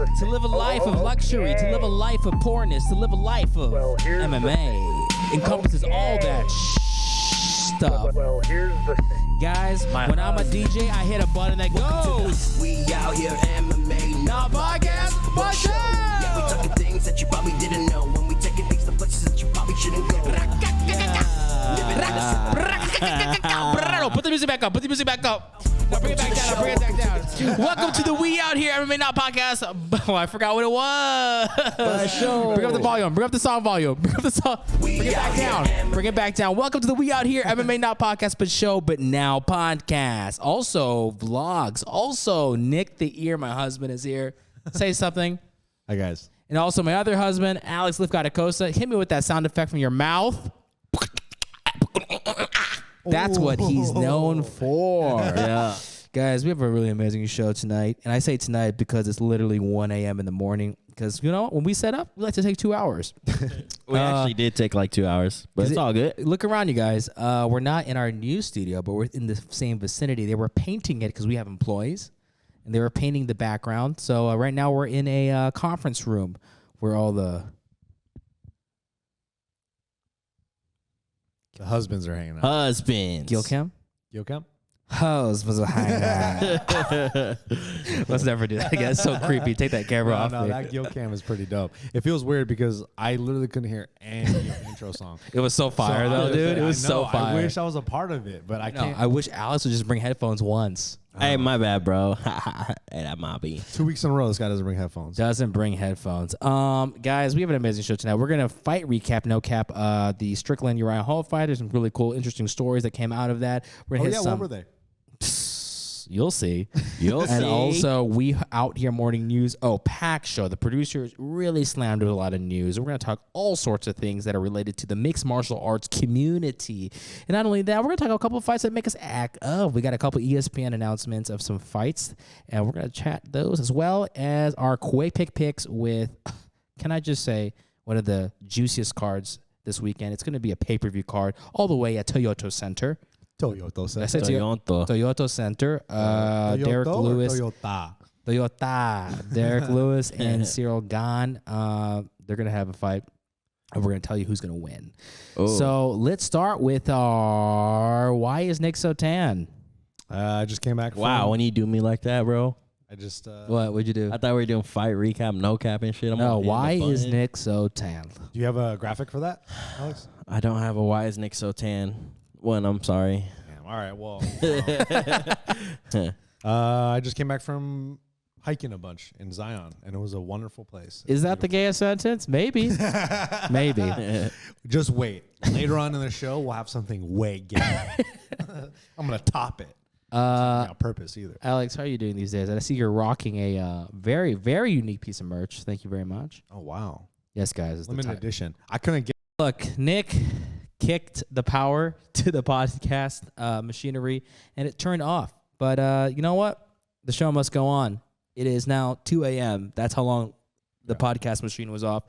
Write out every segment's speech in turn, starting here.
To live a life of luxury, to live a life of poorness, to live a life of MMA. Encompasses all that stuff. Well, here's the thing. Guys, when I'm a DJ, I hit a button that goes. We out here MMA, Not podcast, but show. Yeah, we talking things that you probably didn't know. When we taking things to places that you probably shouldn't go. Put the music back up. Put the music back up. Now bring it back down. Bring it back down. Welcome to the We Out Here MMA Not podcast. Oh, I forgot what it was. Bring up the volume. Bring up the song volume. Bring up the song. Bring it back down. Bring it back down. Welcome to the We Out Here MMA Not podcast, but show, but now podcast. Also vlogs. Also Nick the Ear, my husband, is here. Say something. Hi guys. And also my other husband, Alex Acosta. Hit me with that sound effect from your mouth. That's what he's known for. Yeah. Guys, we have a really amazing show tonight. And I say tonight because it's literally 1 a.m. in the morning. Because, you know, when we set up, we like to take 2 hours. We actually did take like 2 hours, but it's all good. Look around, you guys. We're not in our new studio, but we're in the same vicinity. They were painting it because we have employees. And they were painting the background. So right now we're in a conference room where all the husbands are hanging out. Gilcam? Gilcam? Husbands are hanging out. Let's never do that again. It's so creepy. Take that camera off. No, that Gilcam is pretty dope. It feels weird because I literally couldn't hear any of the intro song. It was so fire, though, dude. It was so fire. I wish I was a part of it, but I can't. I wish Alex would just bring headphones once. Hey, my bad, bro. Hey, that might be 2 weeks in a row. This guy doesn't bring headphones. Doesn't bring headphones. Guys, we have an amazing show tonight. We're gonna fight recap, no cap, the Strickland Uriah Hall fight. There's some really cool, interesting stories that came out of that. We're gonna hit some. What were they? You'll see. You'll see. And also, we Out Here morning news. Oh, Pack Show. The producers really slammed with a lot of news. We're going to talk all sorts of things that are related to the mixed martial arts community. And not only that, we're going to talk a couple of fights that make us act up. We got a couple ESPN announcements of some fights, and we're going to chat those as well as our Kuwait picks with, can I just say, one of the juiciest cards this weekend. It's going to be a pay-per-view card all the way at Toyota Center. Toyota Center. I said Toyota Center. Derek Lewis. Toyota. Derek Lewis and Cyril Gane. They're going to have a fight. And we're going to tell you who's going to win. Oh. So let's start with our Why is Nick so tan? I just came back from... Wow, when you do me like that, bro. I just... What'd you do? I thought we were doing fight recap, no cap and shit. No, why is Nick so tan? Do you have a graphic for that, Alex? I don't have a why is Nick so tan one. I'm sorry. Damn, all right, well... I just came back from hiking a bunch in Zion, and it was a wonderful place. Is that the gayest sentence? Maybe. Maybe. Just wait. Later on in the show, we'll have something way gay. I'm going to top it. Not on purpose either. Alex, how are you doing these days? I see you're rocking a very, very unique piece of merch. Thank you very much. Oh, wow. Yes, guys. Limited edition. I couldn't get... Look, Nick kicked the power to the podcast machinery, and it turned off. But you know what? The show must go on. It is now 2 a.m. That's how long the podcast machine was off.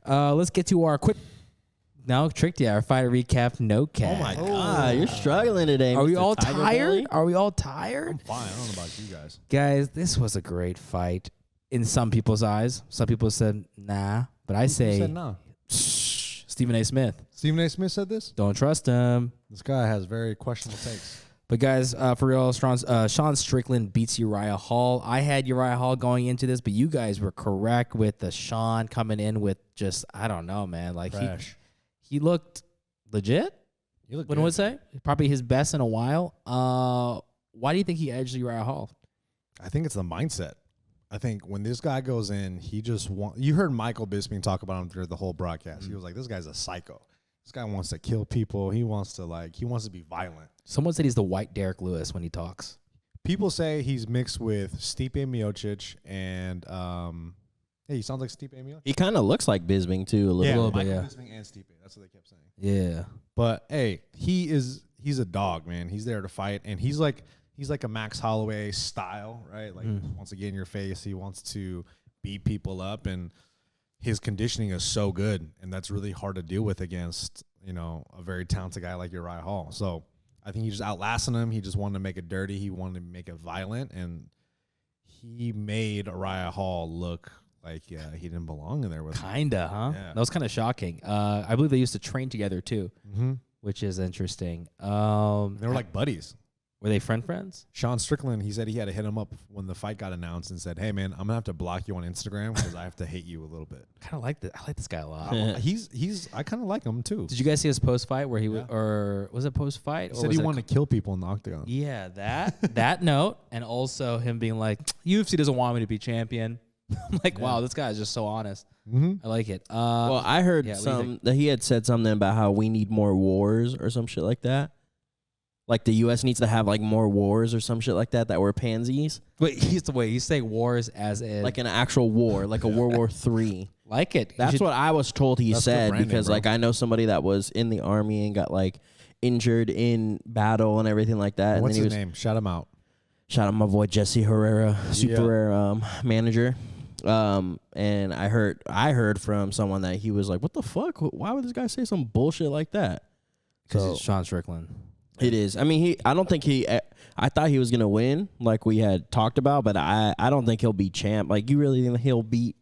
Let's get to our quick... No, tricked you. Our fighter recap, no cap. Oh, my God. You're struggling today. Are we Mr. all Tiger tired? Belly? Are we all tired? I'm fine. I don't know about you guys. Guys, this was a great fight in some people's eyes. Some people said, nah. But I say... Who said no? Stephen A. Smith. Stephen A. Smith said this? Don't trust him. This guy has very questionable takes. But guys, for real, Sean Strickland beats Uriah Hall. I had Uriah Hall going into this, but you guys were correct with the Sean coming in with just, I don't know, man. Like he looked legit. You look what would say? Probably his best in a while. Why do you think he edged Uriah Hall? I think it's the mindset. I think when this guy goes in, he just you heard Michael Bisping talk about him through the whole broadcast. Mm-hmm. He was like, this guy's a psycho. This guy wants to kill people. He wants to be violent. Someone said he's the white Derek Lewis when he talks. People say he's mixed with Stipe Miocic and hey, he sounds like Stipe Miocic. He kind of looks like Bisping too a little bit. Michael Bisping and Stipe. That's what they kept saying. Yeah. But hey, he's a dog, man. He's there to fight, and he's like a Max Holloway style, right? Like he wants to get in your face. He wants to beat people up, and his conditioning is so good, and that's really hard to deal with against, a very talented guy like Uriah Hall. So I think he just outlasted him. He just wanted to make it dirty. He wanted to make it violent, and he made Uriah Hall look like he didn't belong in there with him. Kinda, huh? Yeah. That was kind of shocking. I believe they used to train together too, which is interesting. They were like buddies. Were they friends? Sean Strickland, he said he had to hit him up when the fight got announced and said, "Hey man, I'm gonna have to block you on Instagram because I have to hate you a little bit." Kind of like that. I like this guy a lot. I kind of like him too. Did you guys see his post fight where he was it post fight? He said he wanted to kill people in the octagon. Yeah, that note, and also him being like, UFC doesn't want me to be champion. I'm like, wow, this guy is just so honest. I like it. Well, I heard that he had said something about how we need more wars or some shit like that. Like the U.S. needs to have like more wars or some shit like that were pansies. He's saying wars as in like an actual war, like a World War III. Like it. That's what I was told he said branding, because bro. like I know somebody that was in the army and got like injured in battle and everything like that. What's and his name? Shout him out. Shout out my boy Jesse Herrera, Super Rare manager. And I heard from someone that he was like, "What the fuck? Why would this guy say some bullshit like that?" Because it's Sean Strickland. It is. I mean, I don't think I thought he was gonna win, like we had talked about, but I don't think he'll be champ. Like, you really think he'll beat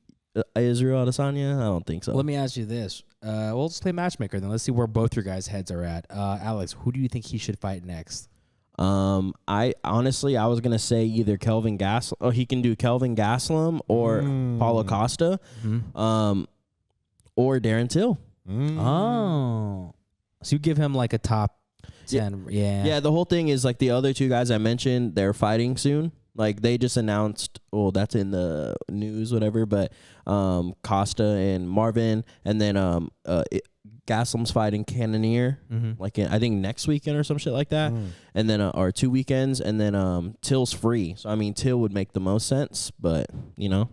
Israel Adesanya? I don't think so. Let me ask you this. We'll just play matchmaker then. Let's see where both your guys' heads are at. Alex, who do you think he should fight next? I honestly, I was gonna say either Kelvin Gastelum. Oh, he can do Kelvin Gastelum or Paulo Costa, or Darren Till. Oh, so you give him like a top 10. Yeah. The whole thing is like the other two guys I mentioned, they're fighting soon. Like they just announced. Well, that's in the news, whatever. But Costa and Marvin, and then Gastelum's fighting Cannonier, like I think next weekend or some shit like that, and then or 2 weekends, and then Till's free. So I mean, Till would make the most sense, but you know,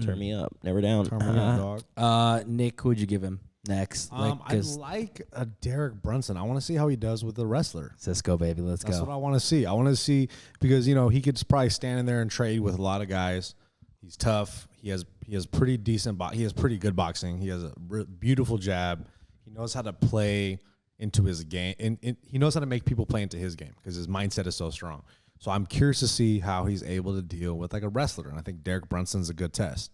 turn me up, never down. Turn me up, dog. Nick, who'd you give him next? I like Derek Brunson. I want to see how he does with the wrestler. Cisco, baby, let's That's go. what I want to see. I want to see because, you know, he could probably stand in there and trade with a lot of guys. He's tough. He has pretty decent he has pretty good boxing. He has a beautiful jab. He knows how to play into his game. And he knows how to make people play into his game because his mindset is so strong. So I'm curious to see how he's able to deal with like a wrestler. And I think Derek Brunson's a good test.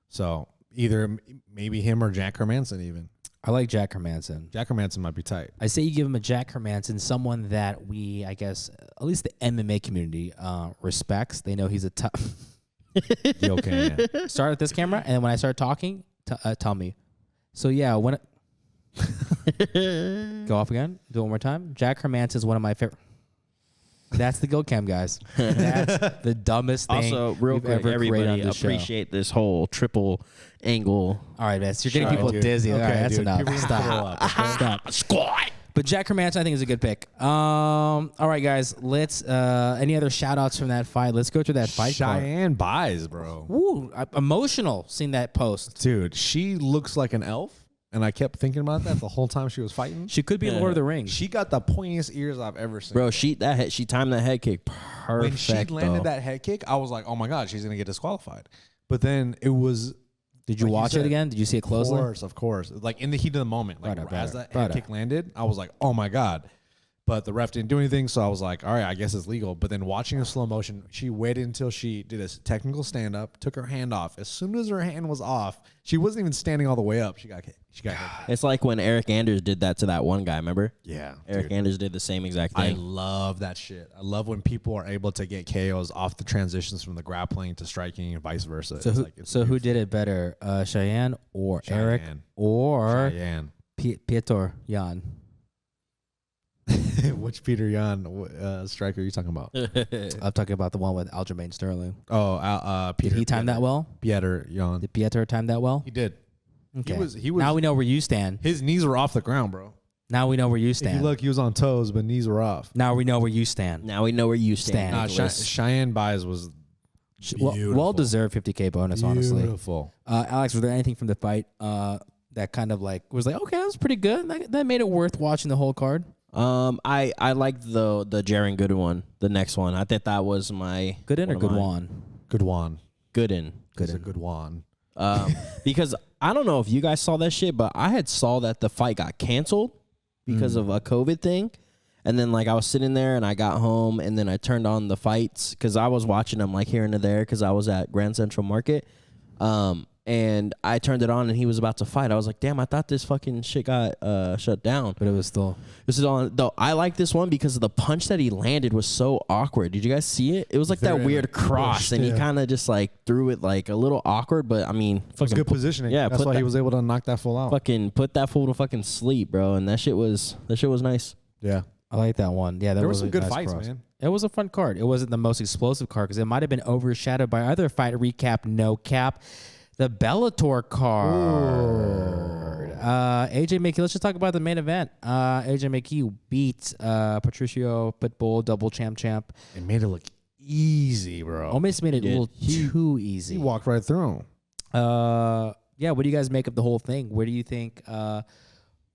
So either maybe him or Jack Hermanson even. I like Jack Hermanson. Jack Hermanson might be tight. I say you give him a Jack Hermanson, someone that we, I guess, at least the MMA community respects. They know he's a tough. Okay. Start at this camera, and then when I start talking, tell me. So yeah, when go off again. Do it one more time. Jack Hermanson is one of my favorite. That's the Gold Cam, guys. That's the dumbest thing Also, real quick, everybody appreciate this whole triple angle. All right, man. So you're getting people dizzy. Okay, All right, that's dude. enough. People can Stop. throw up, okay? Stop. Squat. But Jack Hermanson, I think, is a good pick. All right, guys. Let's. Any other shout outs from that fight? Let's go through that fight. Cheyenne buys, bro. Woo, emotional seeing that post. Dude, she looks like an elf. And I kept thinking about that the whole time she was fighting. She could be Lord of the Rings. She got the pointiest ears I've ever seen. Bro, she timed that head kick perfect. When she landed that head kick, I was like, oh my God, she's going to get disqualified. But then it was. Did you watch it again? Did you see it closely? Of course. Like in the heat of the moment. Like as that head Brother. kick landed, I was like, oh my God. But the ref didn't do anything, so I was like, all right, I guess it's legal. But then watching in slow motion, she waited until she did a technical stand-up, took her hand off. As soon as her hand was off, she wasn't even standing all the way up. She got hit. It's like when Eric Anders did that to that one guy, remember? Yeah. Eric Anders did the same exact I thing. love that shit. I love when people are able to get KOs off the transitions from the grappling to striking and vice versa. So who did it better, Cheyenne or Eric or Cheyenne? Piotr Jan? Which Peter Yan striker are you talking about? I'm talking about the one with Aljamain Sterling. Oh, Did he time that well? Pieter Yan. Did Piotr time that well? He did. Okay. He was. Now we know where you stand. His knees were off the ground, bro. Now we know where you If stand. you look, he was on toes, but knees were off. Now we know where you stand. Now we know where you stand. Nah, Cheyenne Buys was beautiful. Well deserved 50K bonus, honestly. Beautiful. Alex, was there anything from the fight that kind of like was like, okay, that was pretty good. That made it worth watching the whole card? I liked the Jaren Gooden one, the next one. I think that was my Gooden or one of mine. Goodwan? Goodwan. Gooden. It's a good one. Because I don't know if you guys saw that shit, but I had saw that the fight got canceled because of a COVID thing. And then like I was sitting there and I got home and then I turned on the fights because I was watching them like here and there because I was at Grand Central Market. And I turned it on and he was about to fight. I was like, damn, I thought this fucking shit got shut down. But it was still. This is on though. I like this one because of the punch that he landed was so awkward. Did you guys see it? It was like that weird cross, and he kind of just like threw it like a little awkward. But I mean, it was good positioning. Yeah, that's why he was able to knock that fool out. Fucking put that fool to fucking sleep, bro. And that shit was nice. Yeah, I like that one. Yeah, there was some good fights, man. It was a fun card. It wasn't the most explosive card because it might have been overshadowed by other fight recap, no cap. The Bellator card. AJ McKee. Let's just talk about the main event. AJ McKee beat Patricio Pitbull, double champ. It made it look easy, bro. Almost made it a little too easy. He walked right through him. Yeah. What do you guys make of the whole thing? Where do you think? Do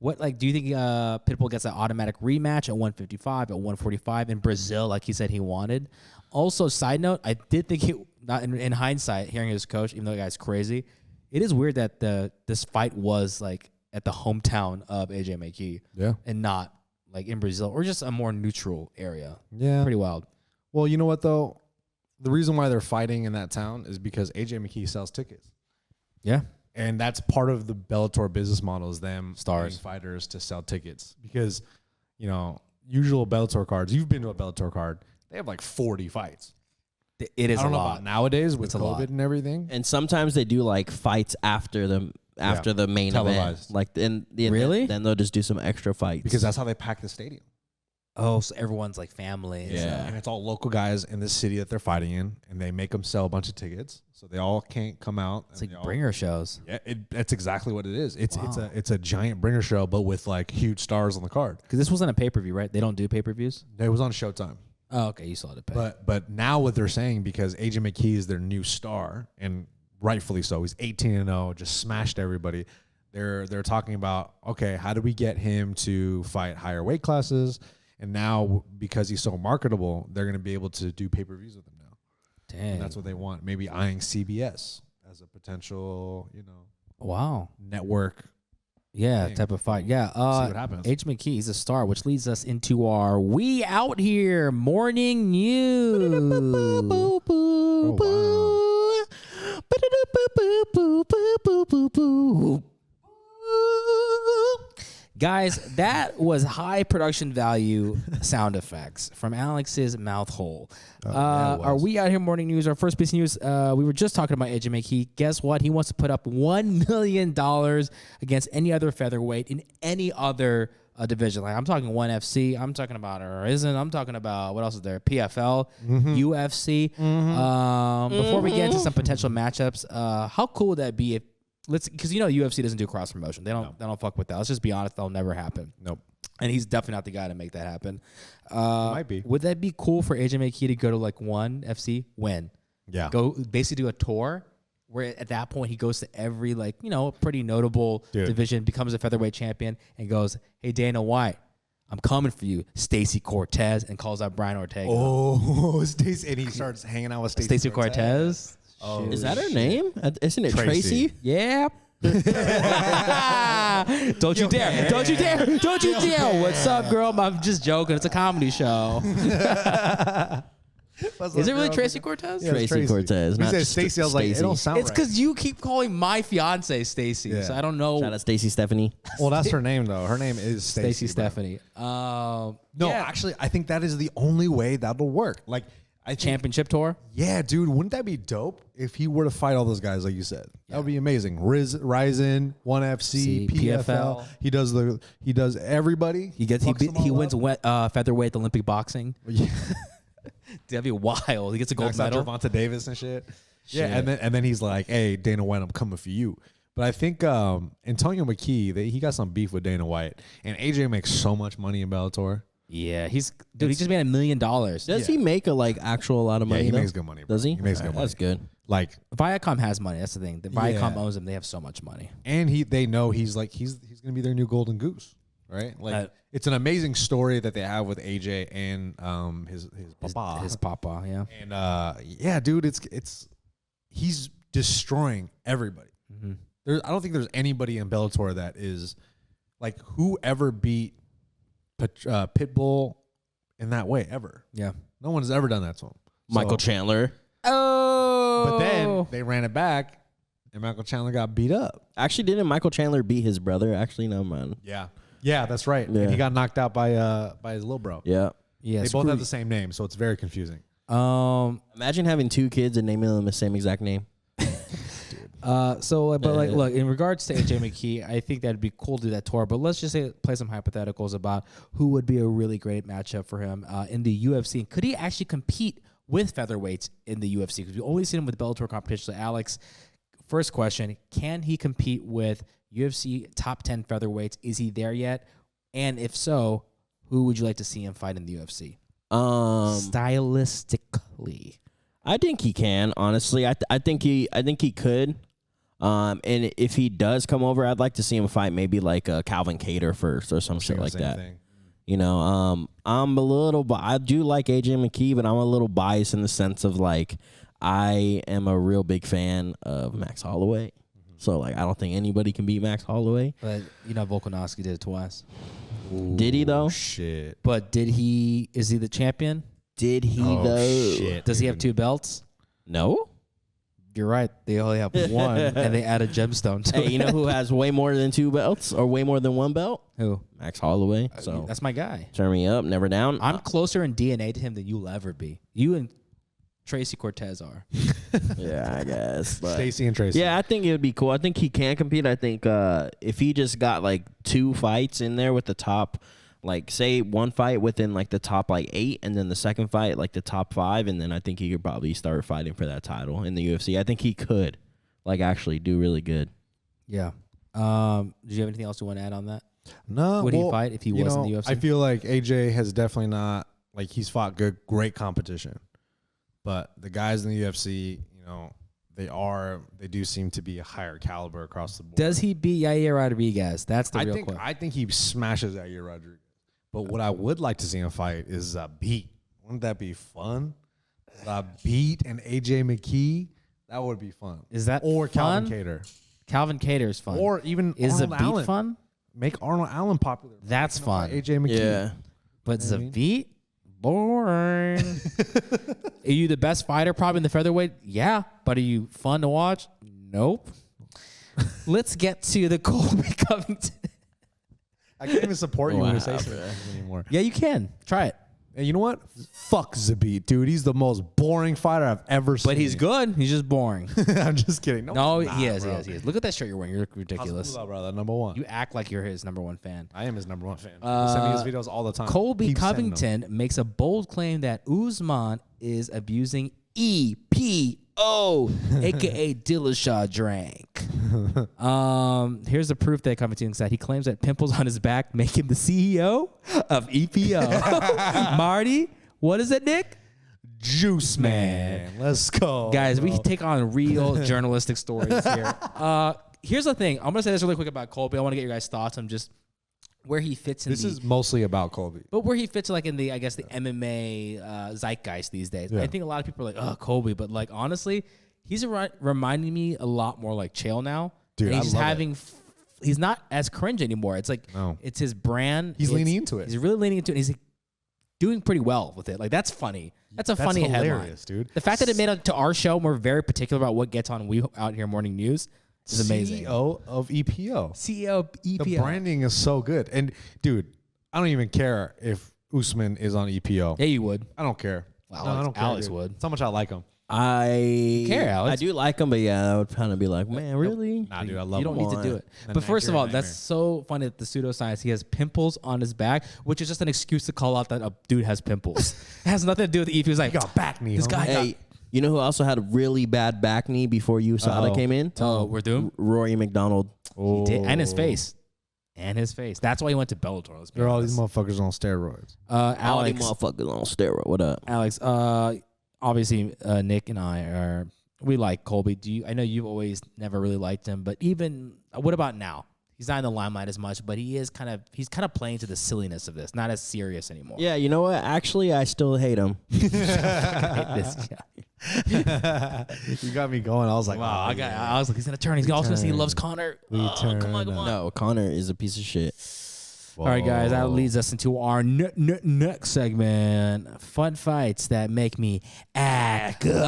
you think Pitbull gets an automatic rematch at 155, at 145 in Brazil, like he said he wanted? Also, side note, I did think not in hindsight, hearing his coach, even though the guy's crazy, it is weird that this fight was like at the hometown of AJ McKee, and not like in Brazil or just a more neutral area. Yeah, pretty wild. Well, you know what though, the reason why they're fighting in that town is because AJ McKee sells tickets. Yeah, and that's part of the Bellator business model is them stars fighters to sell tickets because usual Bellator cards. You've been to a Bellator card. They have like 40 fights. It is I don't a know lot about nowadays with COVID and everything. And sometimes they do like fights after the main televised event. Like really? Then they'll just do some extra fights because that's how they pack the stadium. Oh, so everyone's like family. Yeah, and it's all local guys in this city that they're fighting in, and they make them sell a bunch of tickets, so they all can't come out. It's like bringer shows. Yeah, that's exactly what it is. It's a giant bringer show, but with like huge stars on the card. Because this wasn't a pay-per-view, right? They don't do pay-per-views. It was on Showtime. Oh, okay, you saw it. But now what they're saying, because AJ McKee is their new star, and rightfully so, he's 18-0, just smashed everybody. They're talking about, okay, how do we get him to fight higher weight classes? And now because he's so marketable, they're going to be able to do pay-per-views with him now. Dang, and that's what they want. Maybe eyeing CBS as a potential, network. Yeah, type of fight. Yeah. See what happens. H. McKee, he's a star, which leads us into our We Out Here morning news. Guys, that was high production value sound effects from Alex's mouth hole. Our We Out Here morning news, our first piece of news, we were just talking about AJ McKee. Guess what? He wants to put up $1 million against any other featherweight in any other division. Like I'm talking ONE FC. I'm talking about Horizon. I'm talking about, what else is there? PFL, UFC. Before we get into some potential matchups, how cool would that be if, because UFC doesn't do cross promotion. They don't fuck with that. Let's just be honest, that'll never happen. Nope. And he's definitely not the guy to make that happen. Might be. Would that be cool for AJ McKee to go to like ONE FC? Yeah. Go basically do a tour where at that point he goes to every pretty notable division, becomes a featherweight champion, and goes, "Hey Dana White, I'm coming for you, Stacey Cortez," and calls out Brian Ortega. Oh, Stacey, and he starts hanging out with Stacey Cortez. Oh, is that her name? Isn't it Tracy? Yeah. Don't you dare. Don't you dare. Don't you dare. What's up, girl? I'm just joking. It's a comedy show. Is it really Tracy Cortez? Yeah, Tracy Cortez. You said Stacey. I was like, it don't sound right. It's because you keep calling my fiance Stacey, so I don't know. Shout out Stacey Stephanie. Well, that's her name, though. Her name is Stacey Stephanie. Actually, I think that is the only way that'll work. Like, championship tour? Yeah, dude. Wouldn't that be dope if he were to fight all those guys like you said? That would be amazing. Ryzen, ONE FC, PFL. He does everybody. He wins featherweight Olympic boxing. Yeah. That'd be wild. He gets a gold medal. Gervonta Davis and shit. Yeah, and then he's like, "Hey, Dana White, I'm coming for you." But I think Antonio McKee, he got some beef with Dana White, and AJ makes so much money in Bellator. Yeah, he just made $1 million. Does he make a lot of money? Yeah, he though? makes good money. Bro. Does he? He makes good money. That's good. Like Viacom has money. That's the thing. Viacom owns them. They have so much money, and they know he's gonna be their new golden goose, right? Like it's an amazing story that they have with AJ and his papa. His papa, yeah. And yeah, dude, he's destroying everybody. Mm-hmm. I don't think there's anybody in Bellator that is like whoever beat Pitbull in that way ever. Yeah. No one's ever done that to him. Michael So- Chandler. Oh. But then they ran it back, and Michael Chandler got beat up. Actually, didn't Michael Chandler beat his brother? Actually, no, man. Yeah. Yeah, that's right. Yeah. And he got knocked out by his little bro. Yeah. Yeah. They both have the same name, so it's very confusing. Imagine having 2 kids and naming them the same exact name. Look, in regards to AJ McKee, I think that'd be cool to do that tour. But let's just play some hypotheticals about who would be a really great matchup for him in the UFC. And could he actually compete with featherweights in the UFC? Because we only seen him with Bellator competition. So, Alex, first question: can he compete with UFC top 10 featherweights? Is he there yet? And if so, who would you like to see him fight in the UFC? Stylistically, I think he can. Honestly, I think he could. And if he does come over, I'd like to see him fight maybe like Calvin Kattar first or some shit like that. Thing. You know, I'm a little, I do like AJ McKee, but I'm a little biased in the sense of like I am a real big fan of Max Holloway. So like I don't think anybody can beat Max Holloway. but you know Volkanovski did it twice. Did he though? Shit. But is he the champion? Did he Oh, though? shit. Does he have 2 belts? No. You're right. They only have one, and they add a gemstone to Hey, it. you know who has way more than 2 belts or way more than 1 belt? Who? Max Holloway. So That's my guy. turn me up, never down. I'm closer in DNA to him than you'll ever be. You and Tracy Cortez are. Yeah, I guess. But Stacy and Tracy. yeah, I think it would be cool. I think he can compete. I think if he just got like 2 fights in there with the top, like say 1 fight within like the top like 8, and then the second fight like the top 5, and then I think he could probably start fighting for that title in the UFC. I think he could like actually do really good. Yeah. Did you have anything else you want to add on that? No. Would he fight if he was in the UFC? I feel like AJ has definitely not, like, he's fought great competition. But the guys in the UFC, you know, they do seem to be a higher caliber across the board. Does he beat Yair Rodriguez? That's the real question. I think he smashes Yair Rodriguez. But what I would like to see him fight is Zabit. Wouldn't that be fun? Zabit and AJ McKee. That would be fun. Is that or fun? Calvin Kattar? Calvin Kattar is fun. Or even is Arnold Zabit Allen. fun? Make Arnold Allen popular. That's fun. AJ McKee. Yeah. But You know what I mean? Zabit? Boring. Are you the best fighter probably in the featherweight? Yeah. But are you fun to watch? Nope. Let's get to the Colby Covington. I can't even support you when you say Wow, something anymore. Yeah, you can. Try it. And you know what? Fuck Zabit, dude. He's the most boring fighter I've ever seen. But he's good. He's just boring. I'm just kidding. No, he's not, he is. bro. He is. Look at that shirt you're wearing. You look ridiculous. How's brother? Number one. You act like you're his number 1 fan. I am his number 1 fan. He send me his videos all the time. Colby Keep sending them. Covington makes a bold claim that Usman is abusing EPO, aka Dillashaw drank. Here's the proof that Covington said. He claims that pimples on his back make him the CEO of EPO. Marty, what is it, Nick? Juice man. Let's go. Guys, we bro. take on real journalistic stories here. Here's the thing. I'm going to say this really quick about Colby. I want to get your guys' thoughts on just where he fits in This is mostly about Colby. but where he fits like in the, I guess, the MMA zeitgeist these days. Yeah. I think a lot of people are like, oh, Colby. But like, honestly, he's reminding me a lot more like Chael now. Dude, and I he's love having, he's not as cringe anymore. It's like, No. it's his brand. He's It's- leaning into it. He's really leaning into it. And he's like, doing pretty well with it. Like, that's funny. That's a funny headline. hilarious, dude. The fact that it made it to our show, and we're very particular about what gets on We Out Here Morning News, is amazing. CEO of EPO. CEO of EPO. The branding is so good. And dude, I don't even care if Usman is on EPO. Yeah, you would. I don't care. Well, No, I don't care. Alex dude. would. That's how much I like him. I Care, Alex. I do like him, but yeah, I would kind of be like, man, really? Nah, dude, I love You don't him. need to do it. An But first of all, accurate that's so funny that the pseudoscience, he has pimples on his back, which is just an excuse to call out that a dude has pimples. It has nothing to do with the EP. He was like, He got back knee. This homie. guy got- Hey, you know who also had a really bad back knee before USADA Uh-oh. came in? oh, we're doomed. Rory McDonald. He did. And his Oh. face. And his face. That's why he went to Bellator. Let's be They're all these honest. motherfuckers on steroids. All these Alex, motherfuckers on steroid. What up? Alex, obviously, Nick and I we like Colby. I know you've always never really liked him, but even, what about now? He's not in the limelight as much, but he's kind of playing to the silliness of this, not as serious anymore. Yeah, you know what? Actually, I still hate him. I hate this guy. You got me going. I was like, Wow, oh, yeah. I was like, he's gonna turn. He's also gonna say he loves Connor. We Oh, come on, turn come on. No, Connor is a piece of shit. All right, guys, that leads us into our next segment, fun fights that make me act up.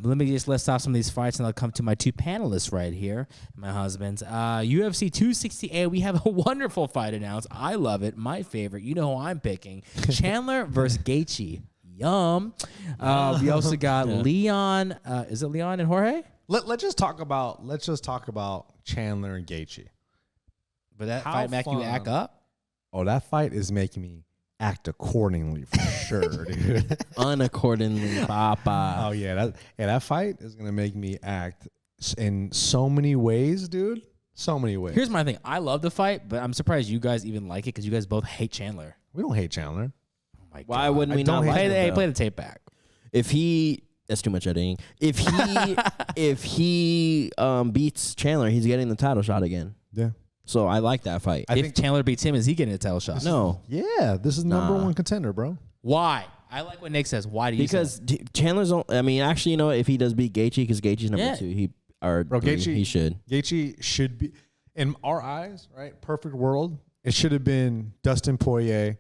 Let me just list off some of these fights, and I'll come to my two panelists right here, my husbands. UFC 268, we have a wonderful fight announced. I love it. My favorite. You know who I'm picking. Chandler versus Gaethje. Yum. We also got Leon. Is it Leon and Jorge? Let's just talk about Chandler and Gaethje. But that fight make you act up? Oh, that fight is making me act accordingly for sure, dude. Unaccordingly, papa. Oh yeah, that fight is gonna make me act in so many ways, dude. So many ways. Here's my thing. I love the fight, but I'm surprised you guys even like it because you guys both hate Chandler. We don't hate Chandler. Oh my Why God. wouldn't we not like him, play the tape back. If he... That's too much editing. If he beats Chandler, he's getting the title shot again. Yeah. So I like that fight. If Chandler beats him, is he getting a title shot? No. Yeah, this is number one contender, bro. Why? I like what Nick says. Why do you say that? Chandler's on, I mean, actually, you know, if he does beat Gaethje, because Gaethje's number 2, Gaethje, he should. Gaethje should be, in our eyes, right? Perfect world. It should have been Dustin Poirier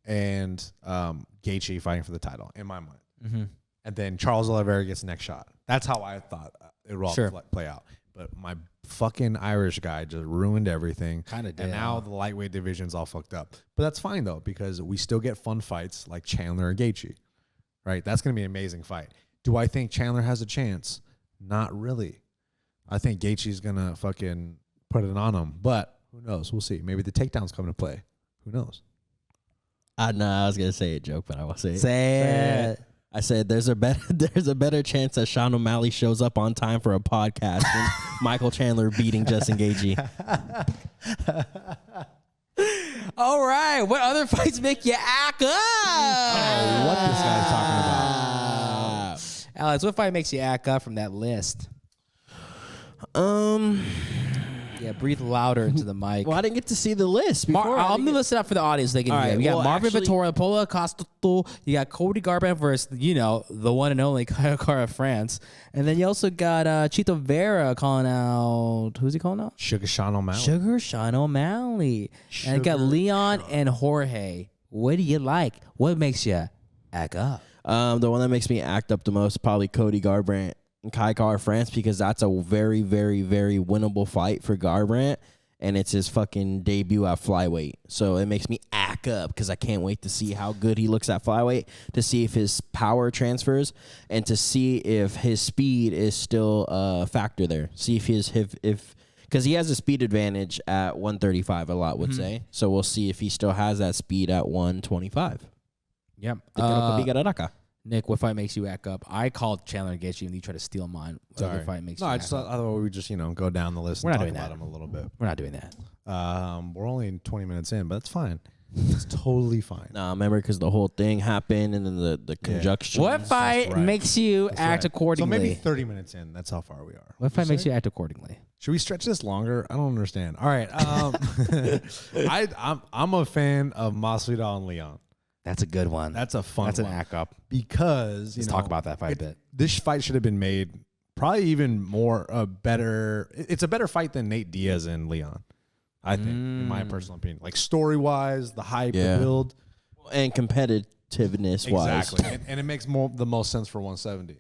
and Gaethje fighting for the title, in my mind. Mm-hmm. And then Charles Oliveira gets the next shot. That's how I thought it would all play out. But my fucking Irish guy just ruined everything. Kind of did. And now the lightweight division's all fucked up. But that's fine, though, because we still get fun fights like Chandler and Gaethje. Right? That's going to be an amazing fight. Do I think Chandler has a chance? Not really. I think Gaethje's going to fucking put it on him. But who knows? We'll see. Maybe the takedown's coming to play. Who knows? No, I was going to say a joke, but I won't say it. Say it. I said there's a better chance that Sean O'Malley shows up on time for a podcast than Michael Chandler beating Justin Gaethje. All right. What other fights make you act up? What this guy's talking about. Alex, what fight makes you act up from that list? Yeah, breathe louder into the mic. Well, I didn't get to see the list before. I'm going to list it up for the audience. They can hear. Right, We got Marvin Vettori, Paulo Acosta. You got Cody Garbrandt versus, the one and only Kayakara France. And then you also got Chito Vera calling out. Who's he calling out? Sugar Sean O'Malley. Sugar Sean O'Malley. And you got Leon and Jorge. What do you like? What makes you act up? The one that makes me act up the most, probably Cody Garbrandt and Kayakara France, because that's a very, very, very winnable fight for Garbrandt, and it's his fucking debut at flyweight. So it makes me act up because I can't wait to see how good he looks at flyweight, to see if his power transfers, and to see if his speed is still a factor there. See if because he has a speed advantage at 135, a lot would say. So we'll see if he still has that speed at 125. Yep. Nick, what fight makes you act up? I called Chandler and Gaethje, and you try to steal mine. What other fight makes you I act just up? thought we would just go down the list and talk about him a little bit. We're not doing that. We're only 20 minutes in, but that's fine. It's totally fine. Nah, remember, because the whole thing happened, and then the conjunction. What fight makes you act accordingly? So maybe 30 minutes in. That's how far we are. What fight makes you act accordingly? Should we stretch this longer? I don't understand. All right. I'm a fan of Masvidal and Leon. That's a good one. That's a fun That's one. an act up. Because, Let's talk about that fight a bit. This fight should have been made probably even more better. It's a better fight than Nate Diaz and Leon, I think, in my personal opinion. Like story-wise, the hype, the build. And competitiveness-wise. Exactly. and it makes the most sense for 170,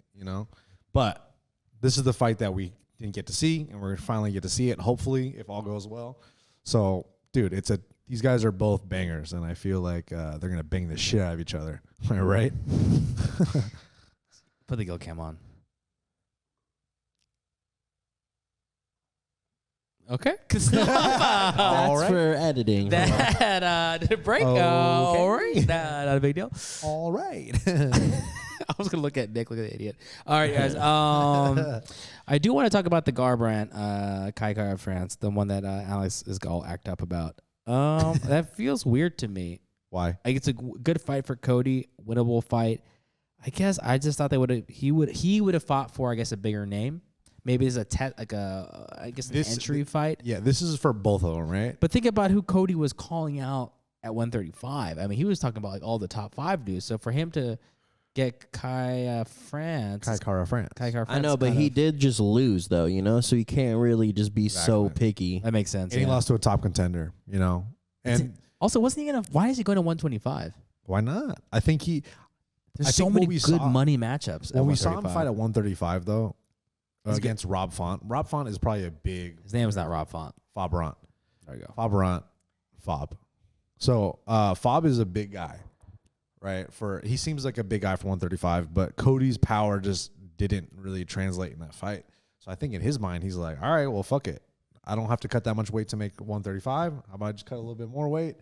But this is the fight that we didn't get to see, and we're going to finally get to see it, hopefully, if all goes well. So, dude, these guys are both bangers, and I feel like they're going to bang the shit out of each other. Am I right? Put the Gil cam on. Okay. That's for editing. That did it break? Okay. All right. Not a big deal. All right. I was going to look at Nick. Look at the idiot. All right, guys. I do want to talk about the Garbrandt, Kayakara France, the one that Alex is all act up about. That feels weird to me. Why? Like, it's a good fight for Cody, winnable fight. I guess I just thought he would have fought for, I guess, a bigger name. Maybe it's an entry fight. Yeah, this is for both of them, right? But think about who Cody was calling out at 135. I mean, he was talking about like all the top 5 dudes. So for him to get Kai France. Kai Kara France. Kai Kara France. I know, but he did just lose though, so he can't really just be so picky. That makes sense. And he lost to a top contender, And also, wasn't he gonna? Why is he going to 125? why not? I think he. There's I so think many what we good saw- money matchups. When at we saw him 135. fight at 135, though, He's against Rob Font. Rob Font is probably a big His name was not Rob Font. Fobrant. There you go. Fob. So Fob is a big guy, right? He seems like a big guy for 135, but Cody's power just didn't really translate in that fight. So I think in his mind, he's like, all right, well, fuck it. I don't have to cut that much weight to make 135. How about I just cut a little bit more weight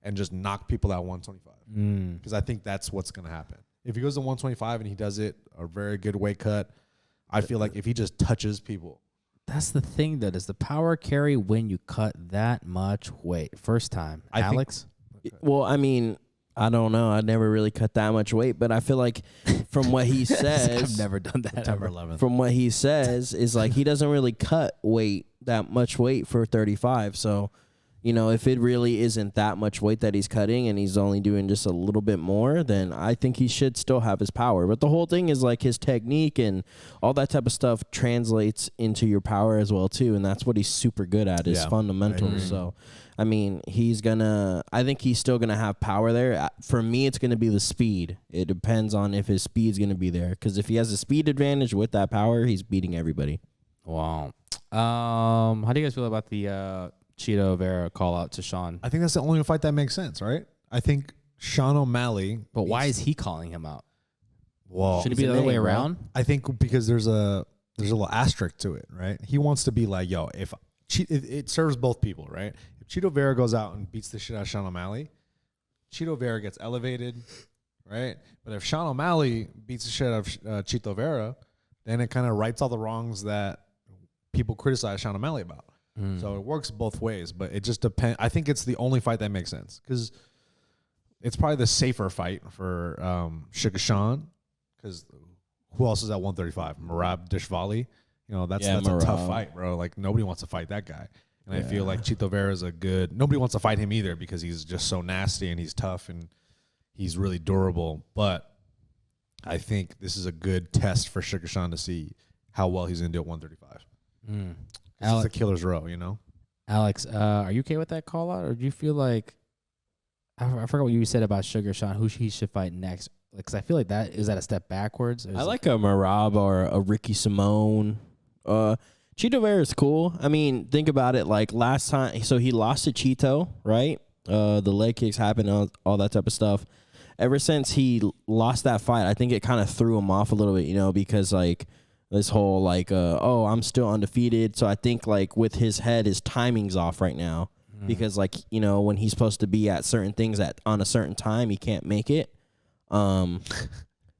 and just knock people at 125? Because I think that's what's going to happen. If he goes to 125 and he does it a very good weight cut, I feel like if he just touches people. That's the thing, though. Does the power carry when you cut that much weight? First time. I think- Alex? Well, I mean, I don't know. I never really cut that much weight, but I feel like from what he says, I've never done that. September ever. 11th. from what he says is like he doesn't really cut that much weight for 35. So, if it really isn't that much weight that he's cutting and he's only doing just a little bit more, then I think he should still have his power. But the whole thing is like his technique and all that type of stuff translates into your power as well too, and that's what he's super good at is Yeah, fundamentals. So, I mean, I think he's still gonna have power there. For me, it's gonna be the speed. It depends on if his speed's gonna be there. Because if he has a speed advantage with that power, he's beating everybody. Wow. How do you guys feel about the Cheeto Vera call out to Sean? I think that's the only fight that makes sense, right? I think Sean O'Malley. But why is he calling him out? Well, Should it be the other way around? I think because there's a little asterisk to it, right? He wants to be like, yo, if it serves both people, right? If Cheeto Vera goes out and beats the shit out of Sean O'Malley, Cheeto Vera gets elevated, right? But if Sean O'Malley beats the shit out of Cheeto Vera, then it kind of rights all the wrongs that people criticize Sean O'Malley about. So it works both ways, but it just depends. I think it's the only fight that makes sense because it's probably the safer fight for Sugar Sean. Because who else is at 135? Marab Dishvali. That's a tough fight, bro. Like nobody wants to fight that guy. And I feel like Cheeto Vera is nobody wants to fight him either because he's just so nasty and he's tough and he's really durable. But I think this is a good test for Sugar Sean to see how well he's going to do at 135. This is a killer's row, Alex, are you okay with that call out? Or do you feel like, I forgot what you said about Sugar Sean, who he should fight next? Because I feel like is that a step backwards? I like a Marab or a Ricky Simone. Cheeto Vera is cool. I mean, think about it. Like last time, so he lost to Cheeto, right? The leg kicks happened, all that type of stuff. Ever since he lost that fight, I think it kind of threw him off a little bit, because like this whole like, I'm still undefeated. So I think like with his head, his timing's off right now because like, when he's supposed to be at certain things on a certain time, he can't make it.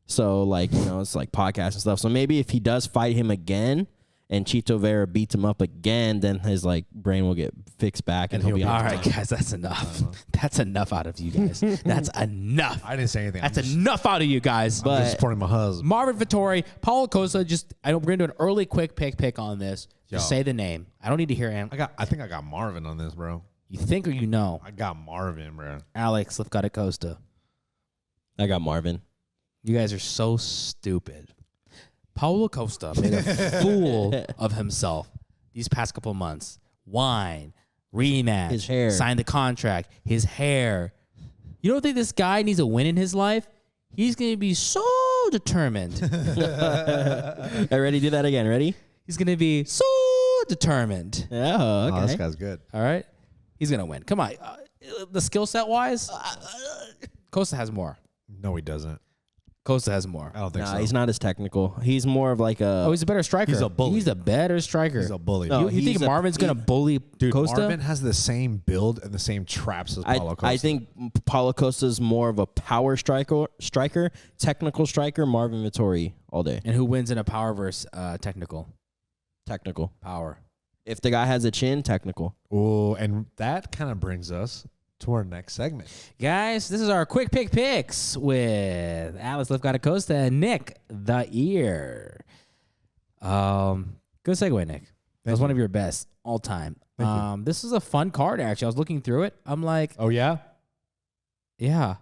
So like, it's like podcasts and stuff. So maybe if he does fight him again and Cheeto Vera beats him up again, then his like brain will get fixed back and he'll be all right, guys, that's enough. That's enough out of you guys. That's enough. I didn't say anything. That's enough out of you guys. I'm just supporting my husband. Marvin Vettori, Paulo Costa, we're going to do an early quick pick on this. Just say the name. I don't need to hear him. I think I got Marvin on this, bro. You think or you know? I got Marvin, bro. Alex, let's got Acosta. I got Marvin. You guys are so stupid. Paulo Costa made a fool of himself these past couple months. Wine, rematch, his hair, signed the contract, his hair. You don't think this guy needs a win in his life? He's going to be so determined. Hey, ready? Do that again. Ready? He's going to be so determined. Oh, okay. Oh, this guy's good. All right? He's going to win. Come on. The skill set wise, Costa has more. No, he doesn't. Costa has more. I don't think Nah, so. he's not as technical. He's more of like a. Oh, he's a better striker. He's a bully. He's a better striker. He's a bully. No, You think he's Marvin's going to bully Dude, Costa? Marvin has the same build and the same traps as Paulo Costa. I think Paulo Costa's more of a power striker, technical striker. Marvin Vettori all day. And who wins in a power versus technical? Technical. Power. If the guy has a chin, technical. Oh, and that kind of brings us to our next segment. Guys, this is our quick picks with Alex Lifgott Acosta and Nick the Ear. Good segue, Nick. That was one of your best all time. This is a fun card, actually. I was looking through it. I'm like, Oh, yeah? Yeah.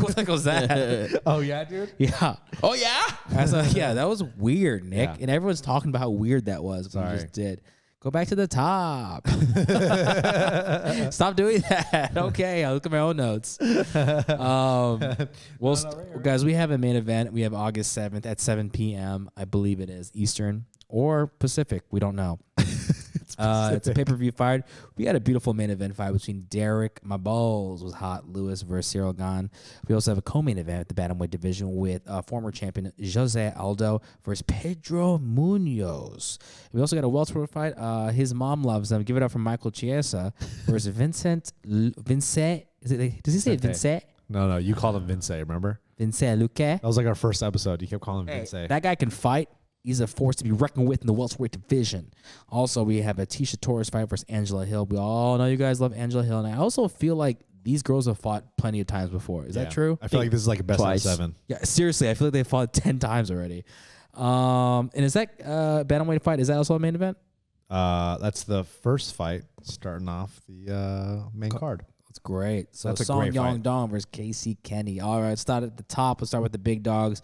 What the heck was that? Oh yeah, dude. Yeah. Oh yeah. I was like, yeah, that was weird, Nick. Yeah. And everyone's talking about how weird that was. What you Sorry. just did. Go back to the top. Stop doing that. Okay, I'll look at my own notes. Guys, we have a main event. We have August 7th at 7 p.m. I believe it is Eastern or Pacific. We don't know. It's a pay-per-view fight. We had a beautiful main event fight between Derek, my balls was hot, Lewis versus Cyril Gane. We also have a co-main event at the bantamweight division with former champion Jose Aldo versus Pedro Munoz. We also got a welterweight fight. His mom loves him. Give it up for Michael Chiesa versus Vincent. Does he say Vincent? No, you called him Vince. Remember? Vincent Luque. That was like our first episode. You kept calling him Vince. That guy can fight. He's a force to be reckoned with in the welterweight division. Also, we have a Tisha Torres fight versus Angela Hill. We all know you guys love Angela Hill. And I also feel like these girls have fought plenty of times before. Is that true? I feel like this is like a best Twice. of 7. Yeah, seriously. I feel like they fought 10 times already. And is that bantamweight fight? Is that also a main event? That's the first fight starting off the main card. That's great. So That's a Song great Yong fight. Dong versus Casey Kenny. All right, start at the top. Let's start with the big dogs.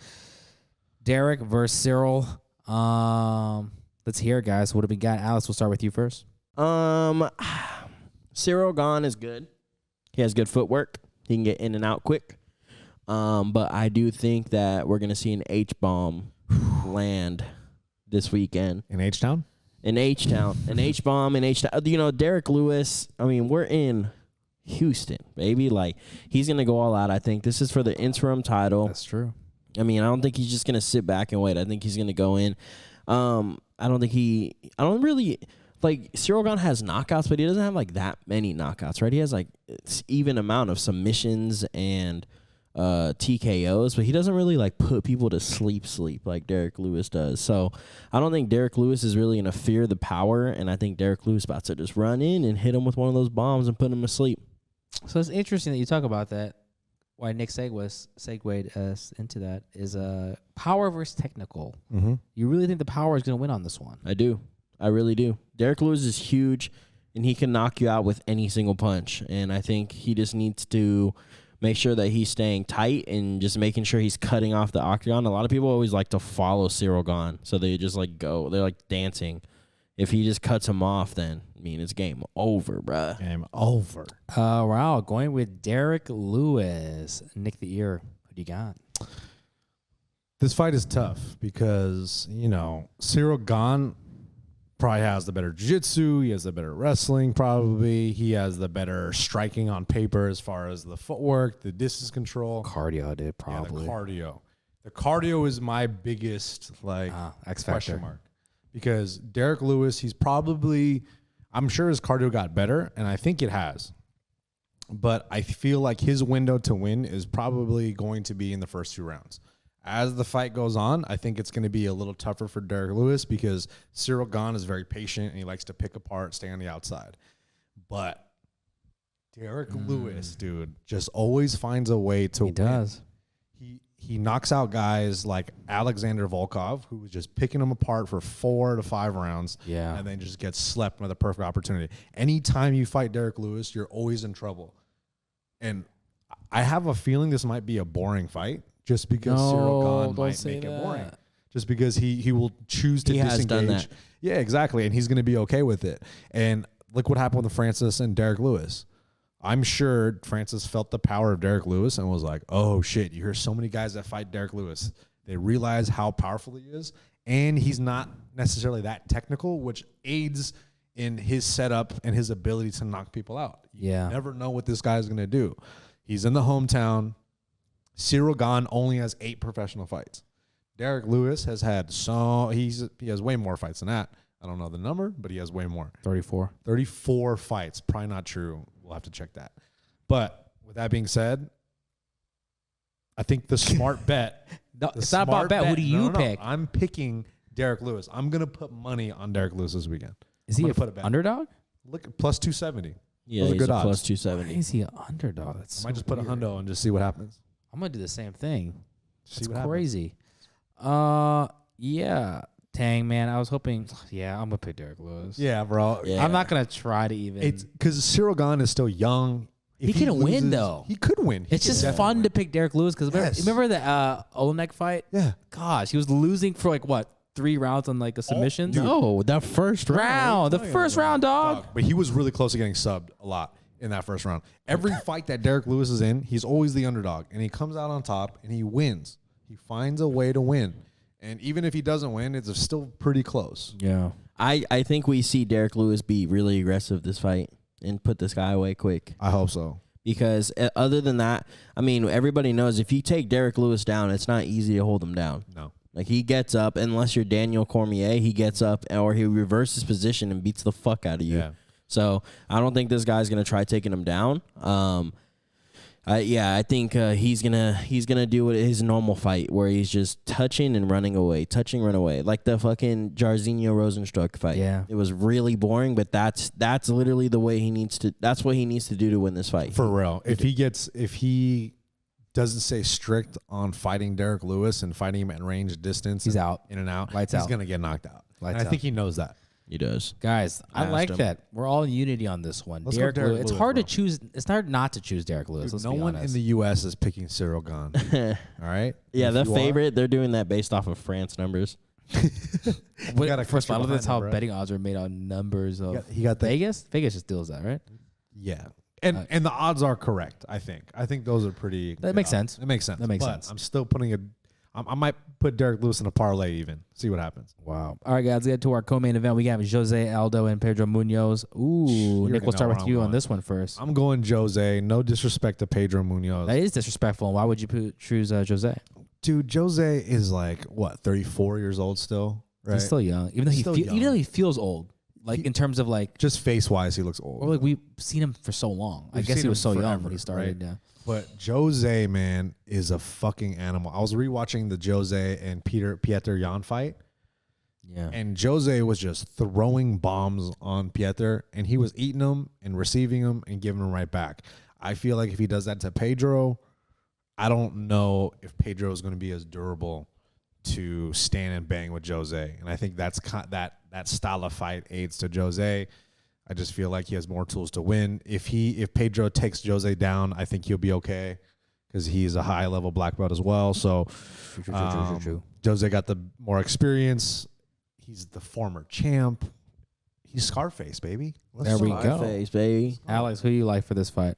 Derek versus Cyril. Let's hear it, guys. What do we got? Alex, we'll start with you first. Cyril Gane is good. He has good footwork. He can get in and out quick. But I do think that we're gonna see an H-bomb land this weekend. In H-Town? In H-Town. An H-bomb in H-Town. You know, Derek Lewis, I mean, we're in Houston, baby. Like, he's gonna go all out. I think this is for the interim title. That's true. I mean, I don't think he's just going to sit back and wait. I think he's going to go in. I don't really, like, Cyril Gane has knockouts, but he doesn't have, like, that many knockouts, right? He has, like, it's even amount of submissions and TKOs, but he doesn't really, like, put people to sleep like Derek Lewis does. So I don't think Derek Lewis is really going to fear the power, and I think Derek Lewis is about to just run in and hit him with one of those bombs and put him to sleep. So it's interesting that you talk about that. Why Nick segued us into that is power versus technical. Mm-hmm. You really think the power is going to win on this one? I do. I really do. Derek Lewis is huge, and he can knock you out with any single punch. And I think he just needs to make sure that he's staying tight and just making sure he's cutting off the octagon. A lot of people always like to follow Cyril Gane, so they just like go. They're like dancing. If he just cuts him off, then, I mean, it's game over, bruh. Game over. Wow, going with Derek Lewis. Nick the Ear, who do you got? This fight is tough because, you know, Cyril Gane probably has the better jiu-jitsu. He has the better wrestling, probably. He has the better striking on paper as far as the footwork, the distance control. Cardio, dude, probably. Yeah, the cardio. The cardio is my biggest, like, X question factor. mark. Because Derek Lewis, he's probably, I'm sure his cardio got better, and I think it has. But I feel like his window to win is probably going to be in the first 2 rounds. As the fight goes on, I think it's going to be a little tougher for Derek Lewis because Cyril Gane is very patient, and he likes to pick apart, stay on the outside. But Derek Lewis, dude, just always finds a way to win. He does. He knocks out guys like Alexander Volkov, who was just picking them apart for 4 to 5 rounds, Yeah. and then just gets slept with a perfect opportunity. Anytime you fight Derek Lewis, you're always in trouble. And I have a feeling this might be a boring fight just because Cyril Gane might make it boring. Just because he will choose to He disengage. has done that. Yeah, exactly. And he's going to be okay with it. And look what happened with Francis and Derek Lewis. I'm sure Francis felt the power of Derek Lewis and was like, oh, shit, you hear so many guys that fight Derek Lewis. They realize how powerful he is, and he's not necessarily that technical, which aids in his setup and his ability to knock people out. You never know what this guy is going to do. He's in the hometown. Cyril Gane only has 8 professional fights. Derek Lewis has had he has way more fights than that. I don't know the number, but he has way more. 34 fights. Probably not true. We'll have to check that. But with that being said, I think the smart bet. It's not about bet. Who do you pick? I'm picking Derek Lewis. I'm going to put money on Derek Lewis this weekend. Is he an underdog? Look at plus 270. Yeah, Those are he's good a odds. plus Why 270. is he an underdog? That's I might just put a hundo and just see what happens. I'm gonna do the same thing. See It's what happens. crazy. Yeah. Tang, man. I was hoping. Yeah, I'm gonna pick Derek Lewis. Yeah, bro. Yeah. I'm not gonna try to even. It's because Cyril Gane is still young. He can win, though. He could win. It's just fun to pick Derek Lewis because remember the Olenek fight? Yeah. Gosh, he was losing for like what, 3 rounds on like a submission? No, that first round. The first round, dog. But he was really close to getting subbed a lot in that first round. Every fight that Derek Lewis is in, he's always the underdog, and he comes out on top and he wins. He finds a way to win, and even if he doesn't win, it's still pretty close. Yeah. I think we see Derek Lewis be really aggressive this fight and put this guy away quick. I hope so. Because other than that, I mean, everybody knows if you take Derek Lewis down, it's not easy to hold him down. No. Like, he gets up, unless you're Daniel Cormier, he gets up or he reverses position and beats the fuck out of you. Yeah. So I don't think this guy's gonna try taking him down. I think he's gonna do his normal fight where he's just touching and running away, run away, like the fucking Jairzinho Rosenstruck fight. Yeah, it was really boring, but that's literally the way he needs to. That's what he needs to do to win this fight. For real, if he doesn't stay strict on fighting Derek Lewis and fighting him at range, distance, he's out, in and out. Lights he's out. Gonna get knocked out. Lights and I out. think he knows that. He does. Guys, I like that. We're all in unity on this one. Let's Derek go Derek Lewis. It's Lewis, hard bro. to choose. It's hard not to choose Derek Lewis. Dude, Let's no be one honest. in the U.S. is picking Cyril Gane. All right. Yeah, If the you are, favorite. They're doing that based off of France numbers. gotta First of all, I country love that's how behind it, bro. betting odds are made on numbers of he got the Vegas. Vegas just deals that, right? yeah. And the odds are correct. I think those are pretty. That good makes odds. sense. It makes sense. That makes But sense. I'm still putting I might put Derek Lewis in a parlay even. See what happens. Wow. All right, guys, let's get to our co-main event. We got Jose Aldo and Pedro Munoz. Ooh, Nick, already we'll start know with where you I'm on going. this one first. I'm going Jose. No disrespect to Pedro Munoz. That is disrespectful. Why would you choose Jose? Dude, Jose is like, what, 34 years old still? Right? He's still young, even though even though he feels old, like in terms of like, Just face-wise, he looks old. or like we've seen him for so long. I We've guess seen he was him so young forever, when he started. right? Yeah. But Jose, man, is a fucking animal. I was rewatching the Jose and Pieter Jan fight, Yeah. and Jose was just throwing bombs on Pieter, and he was eating them and receiving them and giving them right back. I feel like if he does that to Pedro, I don't know if Pedro is going to be as durable to stand and bang with Jose. And I think that's that style of fight aids to Jose. I just feel like he has more tools to win. If Pedro takes Jose down, I think he'll be okay because he's a high level black belt as well. So True. Jose got the more experience. He's the former champ. He's Scarface, baby. There we go. Face, baby. Alex, who do you like for this fight?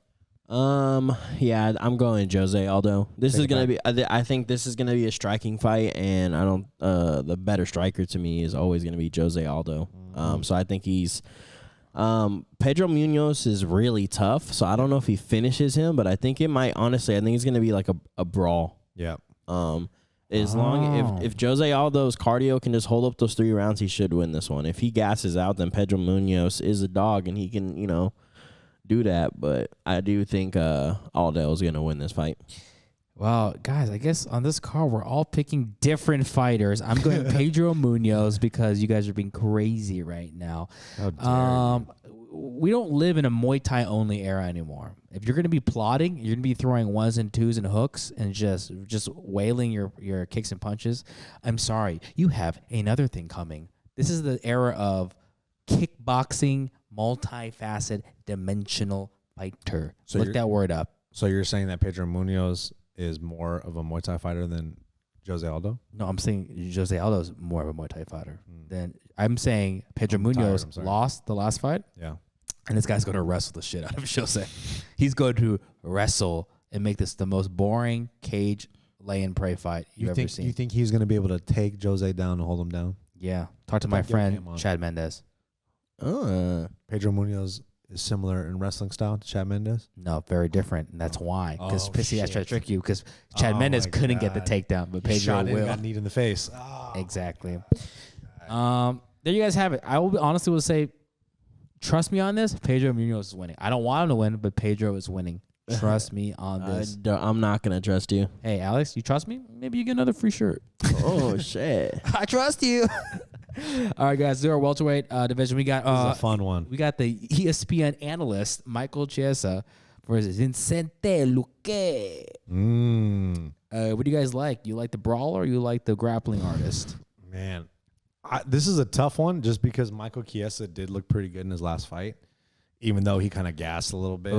Yeah, I'm going Jose Aldo. This Take is it gonna be. I think this is gonna be a striking fight, and I don't. The better striker to me is always gonna be Jose Aldo. So I think he's. Pedro Munoz is really tough, so I don't know if he finishes him, but I think it might. Honestly, I think it's gonna be like a brawl. Yeah. As long if Jose Aldo's cardio can just hold up those 3 rounds, he should win this one. If he gasses out, then Pedro Munoz is a dog, and he can do that. But I do think Aldo is gonna win this fight. Well, guys, I guess on this card we're all picking different fighters. I'm going Pedro Munoz because you guys are being crazy right now. How dare you. We don't live in a Muay Thai only era anymore. If you're going to be plotting, you're going to be throwing 1s and 2s and hooks and just wailing your kicks and punches. I'm sorry, you have another thing coming. This is the era of kickboxing, multifaceted, dimensional fighter. So Look you're- that word up. So you're saying that Pedro Munoz is more of a Muay Thai fighter than Jose Aldo? No, I'm saying Jose Aldo is more of a Muay Thai fighter than I'm saying Pedro Munoz I'm sorry. lost the last fight, Yeah. and this guy's going to wrestle the shit out of Jose. He's going to wrestle and make this the most boring cage lay and pray fight you've ever seen. You think he's going to be able to take Jose down and hold him down? Yeah. Talk to my Don't get friend him on. Chad Mendez. Pedro Munoz is similar in wrestling style to Chad Mendez? No, very different, and that's why. Because Oh, Pissy I tried to shit. trick you because Chad Oh, Mendez my couldn't get the God. takedown, but He Pedro shot in and will. got kneed in the face. Exactly. There you guys have it. I will honestly will say, trust me on this. Pedro Munoz is winning. I don't want him to win, but Pedro is winning. Trust me on this. I'm not gonna trust you. Hey, Alex, you trust me? Maybe you get another free shirt. Oh shit! I trust you. All right, guys. Zero welterweight division. We got This is a fun one. we got the ESPN analyst Michael Chiesa versus Incente Luque. What do you guys like? You like the brawler or you like the grappling artist? Man, this is a tough one just because Michael Chiesa did look pretty good in his last fight. even though he kind of gassed a little bit.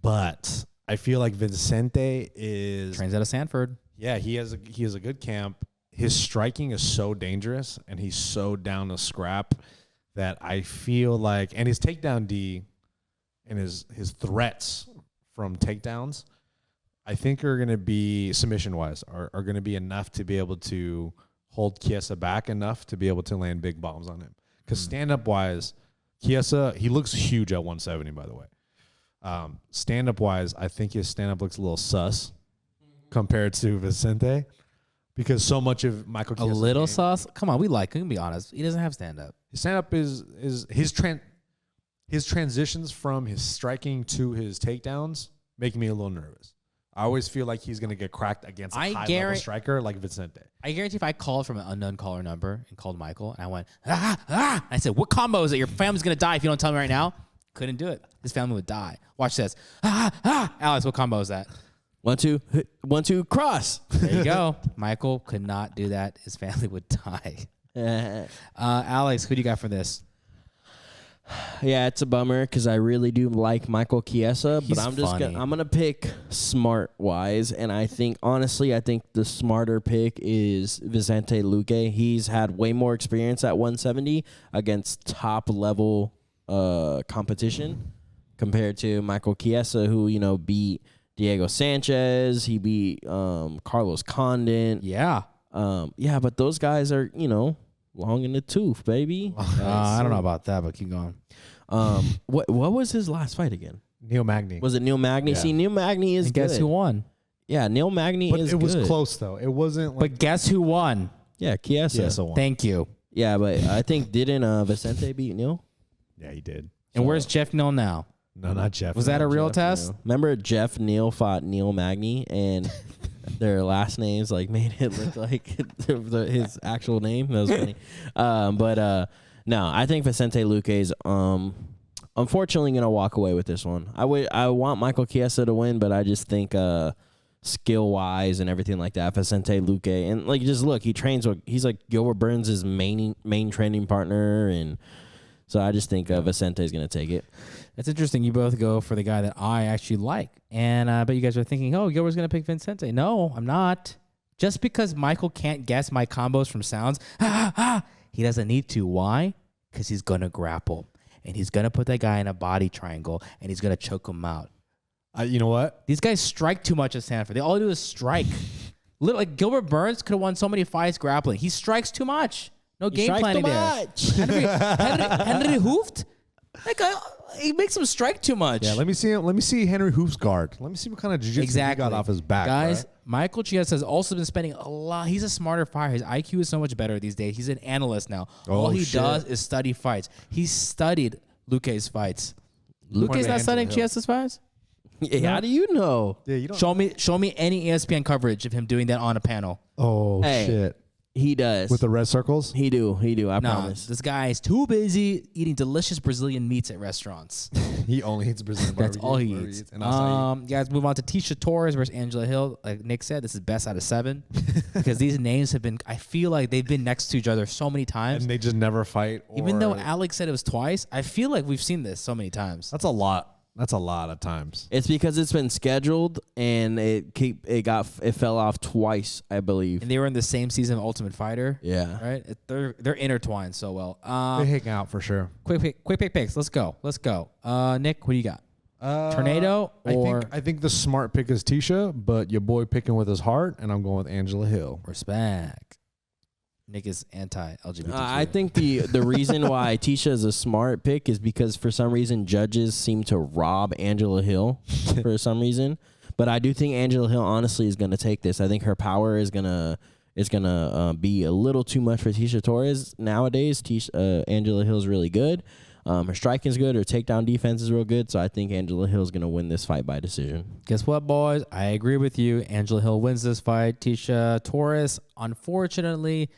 But I feel like Vicente is trains out of Sanford. Yeah, he has a good camp. His striking is so dangerous, and he's so down to scrap that I feel like, and his takedown D and his threats from takedowns, I think are going to be, submission-wise, are going to be enough to be able to hold Chiesa back enough to be able to land big bombs on him. Because stand-up-wise, Chiesa, he looks huge at 170, by the way. Stand-up-wise, I think his stand-up looks a little sus compared to Vicente, because so much of Michael Chiesa's A little game, sauce? Come on, we like him. We can be honest. He doesn't have stand-up. his stand-up is his transitions from his striking to his takedowns make me a little nervous. I always feel like he's going to get cracked against a high-level striker like Vicente. I guarantee if I called from an unknown caller number and called Michael and I went, I said, what combo is it? Your family's going to die if you don't tell me right now. Couldn't do it. His family would die. Watch this. Alex, what combo is that? 1, 2, 1, 2, cross. There you go. Michael could not do that. His family would die. Alex, who do you got for this? Yeah, it's a bummer because I really do like Michael Chiesa, but He's funny. I'm gonna pick smart wise, and I think honestly, I think the smarter pick is Vicente Luque. He's had way more experience at 170 against top level competition compared to Michael Chiesa, who beat Diego Sanchez. He beat Carlos Condit. Yeah. Yeah, but those guys are long in the tooth, baby. I don't know about that, but keep going. What was his last fight again? Neil Magny. Was it Neil Magny? Yeah. See, Neil Magny is And good. guess who won? Yeah, Neil Magny But is it was good. close, though. It wasn't like But guess who won? Yeah, Chiesa. Chiesa won. Thank you. Yeah, but I think didn't Vicente beat Neil? Yeah, he did. And where's Jeff Neal now? No, not Jeff. Was that a real Jeff test? Neal. Remember Jeff Neal fought Neil Magny and their last names made it look like his actual name. That was funny. No, I think Vicente Luque is unfortunately gonna walk away with this one. I want Michael Chiesa to win, but I just think skill wise and everything like that, Vicente Luque, and just look, he's like Gilbert Burns' main training partner, and so I just think Vicente is gonna take it. That's interesting. You both go for the guy that I actually like. And I bet you guys are thinking, oh, Gilbert's going to pick Vicente. No, I'm not. Just because Michael can't guess my combos from sounds, he doesn't need to. Why? Because he's going to grapple. And he's going to put that guy in a body triangle, and he's going to choke him out. You know what? These guys strike too much at Sanford. They all do is strike. Like Gilbert Burns could have won so many fights grappling. He strikes too much. No game planning there. Henry Hooft? He makes him strike too much. Yeah, let me see Henry Hoof's guard. Let me see what kind of jiu-jitsu he got off his back. Guys, right? Michael Chiesa has also been spending a lot. He's a smarter fighter. His IQ is so much better these days. He's an analyst now. All he does is study fights. He studied Luque's fights. Luque's not studying Chiesa's fights? Yeah, how do you know? Yeah, you don't Show me any ESPN coverage of him doing that on a panel. Oh Hey. shit. He does. With the red circles? He do. I No, promise. this guy is too busy eating delicious Brazilian meats at restaurants. He only eats Brazilian That's barbecue. all he whatever eats. And acai. Guys, move on to Tisha Torres versus Angela Hill. Like Nick said, this is best out of 7 because these names have been. I feel like they've been next to each other so many times. And they just never fight. Even though Alex said it was twice, I feel like we've seen this so many times. That's a lot. That's a lot of times. It's because it's been scheduled and it fell off twice, I believe. And they were in the same season of Ultimate Fighter. Yeah. Right? They're intertwined so well. They hang out for sure. Quick pick picks. Let's go. Nick, what do you got? Tornado or I think the smart pick is Tisha, but your boy picking with his heart, and I'm going with Angela Hill. respect? Nick is anti-LGBTQ. I think the reason why Tisha is a smart pick is because for some reason judges seem to rob Angela Hill for some reason. But I do think Angela Hill honestly is going to take this. I think her power is gonna be a little too much for Tisha Torres nowadays. Angela Hill's really good. Her striking is good. Her takedown defense is real good. So I think Angela Hill is going to win this fight by decision. Guess what, boys? I agree with you. Angela Hill wins this fight. Tisha Torres, unfortunately,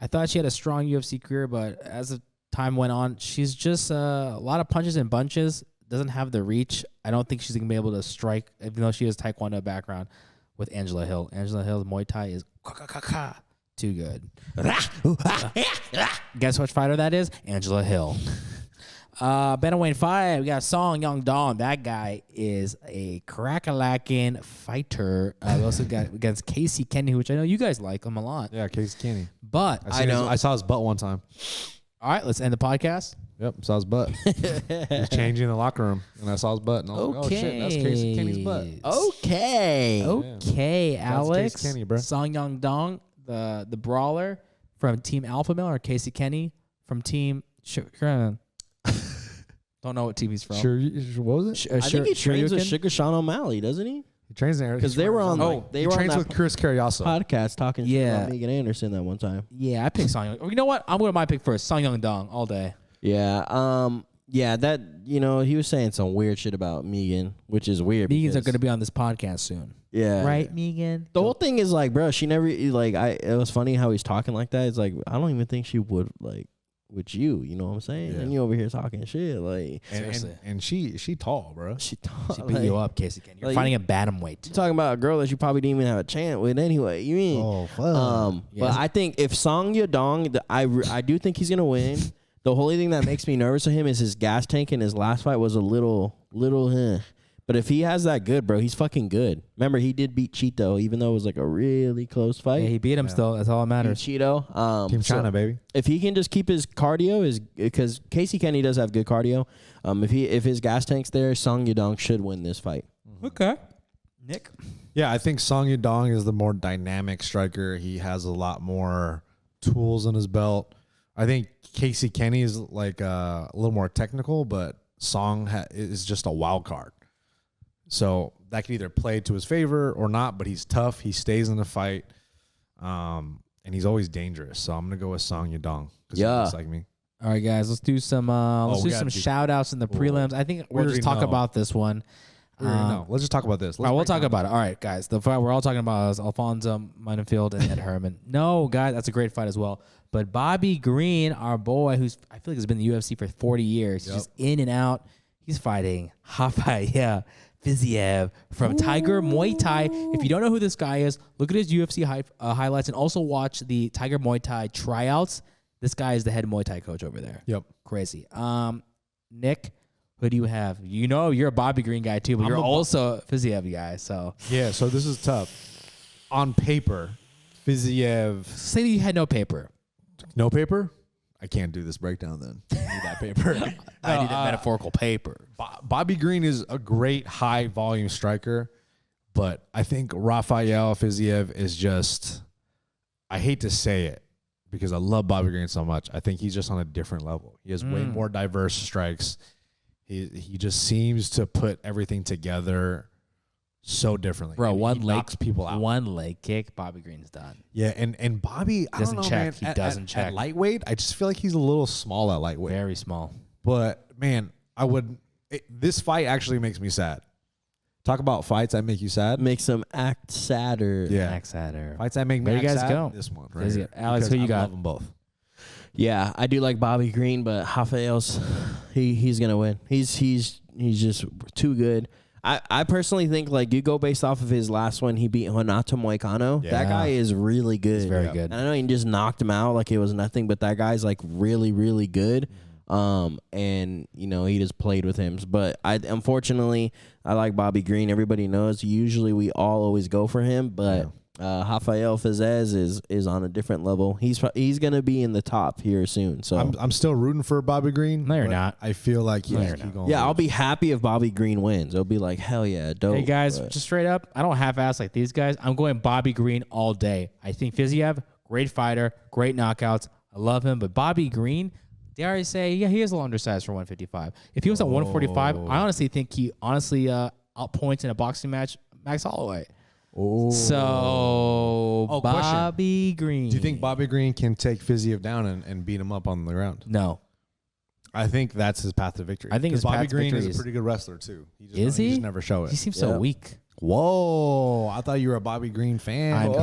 I thought she had a strong UFC career, but as the time went on, she's just a lot of punches and bunches. Doesn't have the reach. I don't think she's going to be able to strike, even though she has Taekwondo background, with Angela Hill. Angela Hill's Muay Thai is too good. Guess which fighter that is? Angela Hill. Bantamweight 5, we got Song Young Dong. That guy is a crack-a-lacking fighter. We also got against Casey Kenny, which I know you guys like him a lot. Yeah, Casey Kenny. But I saw his butt one time. All right, let's end the podcast. Yep, saw his butt. He was changing in the locker room, and I saw his butt, and I was like, oh, shit, that's Casey Kenny's butt. Okay. Okay, Alex. Casey Kenny, bro. Song Young Dong, the brawler from Team Alpha Male, or Casey Kenny from Team... Don't know what team he's from. Sure, what was it? I think he trains with Sugar Sean O'Malley, doesn't he? He trains there. Because they were on he trains with Chris Carriasso. podcast talking shit about Megan Anderson that one time. Yeah, I picked Song Young. You know what? I'm going to my pick first. Song Young Dong all day. Yeah. Yeah, that, he was saying some weird shit about Megan, which is weird. Megans are going to be on this podcast soon. Yeah. Right, Megan? The whole thing is like, bro, she never, it was funny how he's talking like that. It's like, I don't even think she would, with you, you know what I'm saying? Yeah. And you over here talking shit, like. And she tall, bro. She tall. She beat you up, Casey Kenny. You're fighting a bantamweight. You're talking about a girl that you probably didn't even have a chance with anyway. You mean? Oh, fuck. But I think if Song Yadong, I do think he's gonna win. The only thing that makes me nervous of him is his gas tank in his last fight was a little. But if he has that good, bro, he's fucking good. Remember, he did beat Cheeto, even though it was like a really close fight. Yeah, he beat him still. That's all that matters. Cheeto. Team China, baby. If he can just keep his cardio, because Casey Kenny does have good cardio. If his gas tank's there, Song Yadong should win this fight. Okay. Nick? Yeah, I think Song Yadong is the more dynamic striker. He has a lot more tools in his belt. I think Casey Kenny is like a little more technical, but Song is just a wild card. So that could either play to his favor or not, but he's tough. He stays in the fight, and he's always dangerous. So I'm gonna go with Song Yadong. Yeah, he looks like me. All right, guys, let's do some shout outs in the prelims. I think we'll just talk about this one. No, let's just talk about this. We'll talk about it. All right, guys. The fight we're all talking about is Alfonso Meinenfield and Ed Herman. No, guys, that's a great fight as well. But Bobby Green, our boy, who's I feel like has been in the UFC for 40 years, he's just in and out. He's fighting Rafael Fiziev from Tiger Muay Thai. If you don't know who this guy is, look at his UFC highlights and also watch the Tiger Muay Thai tryouts. This guy is the head Muay Thai coach over there. Yep. Crazy. Nick, who do you have? You know you're a Bobby Green guy too, but you're also a Fiziev guy. So yeah, so this is tough. On paper, Fiziev. Say that you had no paper. No paper? I can't do this breakdown then. I need that paper. I need that metaphorical paper. Bobby Green is a great high volume striker, but I think Rafael Fiziev is just, I hate to say it because I love Bobby Green so much. I think he's just on a different level. He has way more diverse strikes. He just seems to put everything together so differently. Bro, he knocks people out. One leg kick, Bobby Green's done. Yeah, and Bobby doesn't I don't know, check. man, He doesn't check. At lightweight, I just feel like he's a little small at lightweight. Very small. But man, this fight actually makes me sad. Talk about fights that make you sad. Makes them act sadder. Yeah, act sadder. Fights that make me Where act you guys sad. go? This one, right? Here. Alex, who you got? I love them both. Yeah, I do like Bobby Green, but Rafael's he's gonna win. He's just too good. I personally think like you go based off of his last one, he beat Renato Moicano. Yeah. That guy is really good. He's very good. And I know he just knocked him out like it was nothing, but that guy's like really, really good. And he just played with him. But unfortunately I like Bobby Green. Everybody knows usually we all always go for him, but Rafael Fiziev is on a different level. He's gonna be in the top here soon. So I'm still rooting for Bobby Green. No, you're not. I feel like he's you're going. yeah, I'll be happy if Bobby Green wins. It'll be like hell yeah, dope. Hey guys, just straight up, I don't half-ass like these guys. I'm going Bobby Green all day. I think Fiziev, great fighter, great knockouts. I love him, but Bobby Green, they already say, yeah, he is a little undersized for 155. If he was at 145, I honestly think he outpoints in a boxing match Max Holloway. Oh. So Bobby Green. Do you think Bobby Green can take Fiziev down and beat him up on the ground? No. I think that's his path to victory. I think his Bobby path to Green victory is a pretty good wrestler too. He he? just never show it. He seems so weak. Whoa! I thought you were a Bobby Green fan. I'm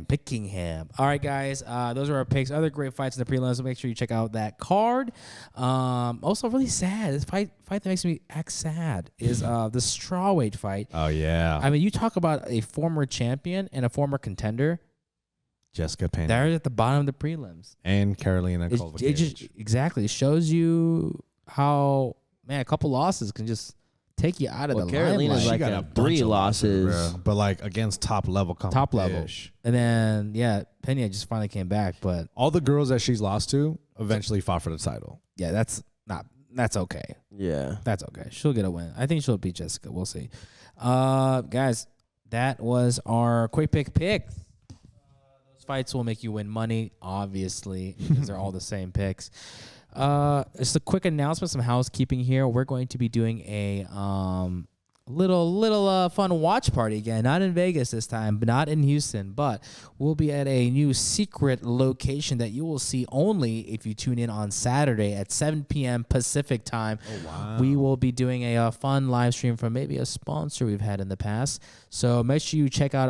picking him. All right, guys. Those are our picks. Other great fights in the prelims. So make sure you check out that card. Also, really sad. This fight that makes me act sad is the strawweight fight. Oh yeah. I mean, you talk about a former champion and a former contender. Jessica Pena. They're at the bottom of the prelims. And Carolina It just exactly shows you how, man, a couple losses can just take you out of the Carolina's limelight. like got a a bunch 3 of losses. bro. But like against top level competition. top level. And then, yeah, Pena just finally came back. But All the girls that she's lost to eventually fought for the title. yeah, that's okay. Yeah. That's okay. She'll get a win. I think she'll beat Jessica. We'll see. Guys, that was our quick pick. Those fights will make you win money, obviously, because they're all the same picks. Just a quick announcement, some housekeeping here. We're going to be doing a little fun watch party again. Not in Vegas this time, but not in Houston, but we'll be at a new secret location that you will see only if you tune in on Saturday at 7 p.m. Pacific time. Oh, wow. We will be doing a fun live stream from maybe a sponsor we've had in the past. So make sure you check out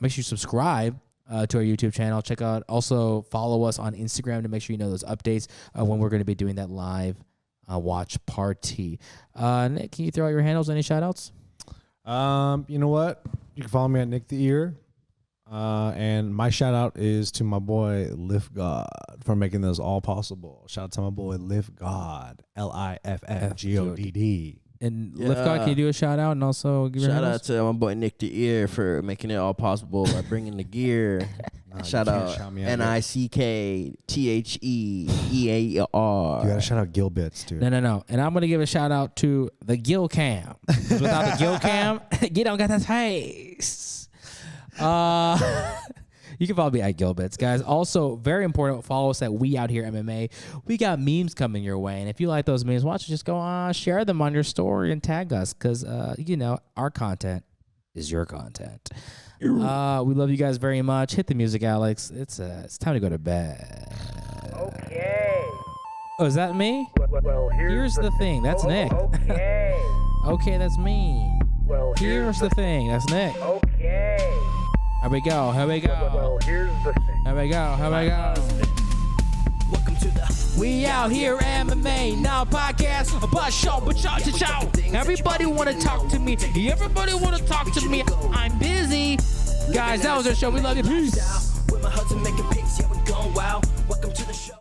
make sure you subscribe to our YouTube channel. Also follow us on Instagram to make sure you know those updates when we're going to be doing that live watch party. Nick, can you throw out your handles? Any shout outs? You know what? You can follow me at Nick the Ear. And my shout out is to my boy Lift God for making this all possible. Shout out to my boy Lift God, LIFFGODD. And Lift God, can you do a shout out and also give your Shout handles? out to my boy Nick the Ear for making it all possible by bringing the gear. Shout you can't out shout me out, NICKTHEEAR. You gotta shout out Gilbits, dude. No. And I'm going to give a shout out to the Gil Cam. 'Cause without the Gil Cam, you don't got that face. You can follow me at Gilbits, guys. Also, very important, follow us at We Out Here MMA. We got memes coming your way. And if you like those memes, why don't you just go share them on your story and tag us because, our content is your content. We love you guys very much. Hit the music, Alex. It's time to go to bed. Okay. Oh, is that me? Well, Here's the thing. That's Nick. Okay. Okay, that's me. Well, Here's the thing. That's Nick. Okay. Here we go. Well, here's the thing. Here we go. Welcome to the We Out Here MMA, now podcast, but show. Everybody want to talk to me. Everybody want to talk to me. I'm busy. Guys, that was our show. We love you. Peace. with my husband making pics, yeah, we gone wild.